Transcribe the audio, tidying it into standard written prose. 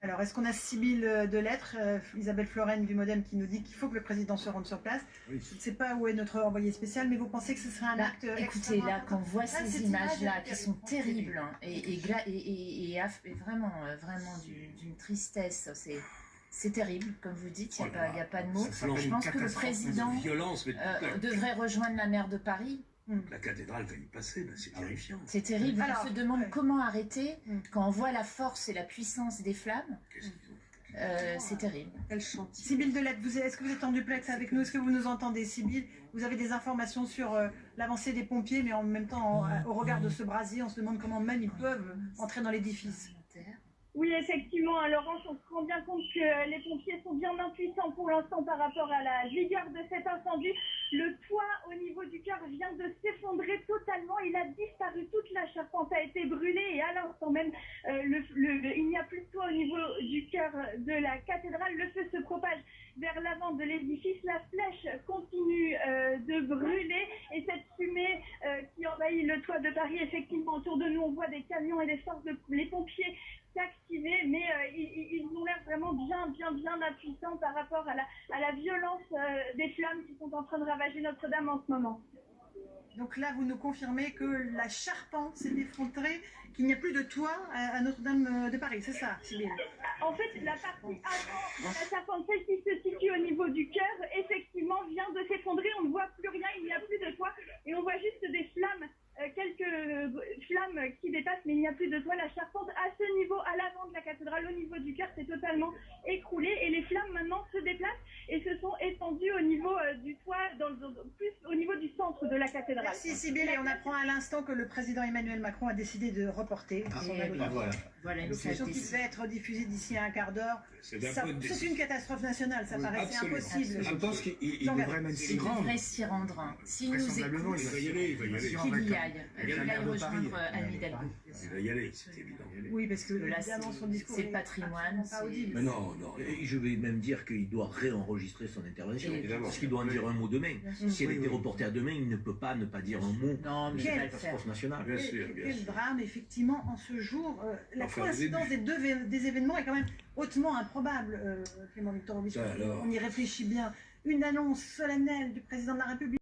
Alors, est-ce qu'on a Sybille Delettre, Isabelle Florennes du Modem qui nous dit qu'il faut que le président se rende sur place? Oui. Je ne sais pas où est notre envoyé spécial, mais vous pensez que ce serait un acte écoutez, là, quand on voit ces images-là qui sont terribles hein, et vraiment d'une tristesse, c'est terrible, comme vous dites, il n'y a pas de mots. Je pense que le président devrait rejoindre la maire de Paris. La cathédrale va y passer, c'est terrifiant. C'est terrible. Alors, on se demande comment arrêter quand on voit la force et la puissance des flammes. C'est terrible. Sybille Delettre, est-ce que vous êtes en duplex avec nous? Est-ce que vous nous entendez, Sybille? Vous avez des informations sur l'avancée des pompiers, mais en même temps, au regard de ce brasier, on se demande comment même ils peuvent entrer dans l'édifice. Oui, effectivement, Laurence, on se rend bien compte que les pompiers sont bien impuissants pour l'instant par rapport à la vigueur de cet incendie. Le toit au niveau du chœur vient de s'effondrer totalement. Il a disparu, toute la charpente a été brûlée et à l'instant même, il n'y a plus de toit au niveau du chœur de la cathédrale. Le feu se propage vers l'avant de l'édifice. La flèche continue de brûler et cette fumée qui envahit le toit de Paris, effectivement, autour de nous, on voit des camions et des forces les pompiers s'activer, mais ils ont l'air vraiment bien impuissants par rapport à la violence des flammes qui sont en train de ravager Notre-Dame en ce moment. Donc là, vous nous confirmez que la charpente s'est effondrée, qu'il n'y a plus de toit à Notre-Dame de Paris, c'est ça, Sybille? En fait, la partie avant la charpente, celle qui se situe au niveau du chœur, effectivement, vient de s'effondrer. On ne voit plus rien, il n'y a plus de toit, et on voit juste des flammes. Quelques flammes qui dépassent, mais il n'y a plus de toit. La charpente à ce niveau, à l'avant de la cathédrale, au niveau du chœur, s'est totalement écroulée et les flammes maintenant se déplacent et se sont étendues au niveau du toit, plus au niveau du centre de la cathédrale. Merci Sybille, et on apprend à l'instant que le président Emmanuel Macron a décidé de reporter son allocution. Voilà une qui devait être diffusée d'ici à un quart d'heure. C'est une catastrophe nationale, ça paraissait impossible. Je pense qu'il devrait même s'y rendre. Il devrait s'y rendre. S'il nous écoute, il va y aller, qu'il y aille. Il va y rejoindre Anne Hidalgo. Il va y aller, c'est évident. Oui, parce que là, c'est le patrimoine. Mais non, et je vais même dire qu'il doit réenregistrer son intervention. Parce qu'il doit en dire un mot demain. Si elle était reportée à demain, il ne peut pas ne pas dire un mot de la catastrophe nationale. Quel drame, effectivement, en ce jour. La coïncidence des événements est quand même hautement improbable, Clément Viktorovitch. On y réfléchit bien. Une annonce solennelle du président de la République.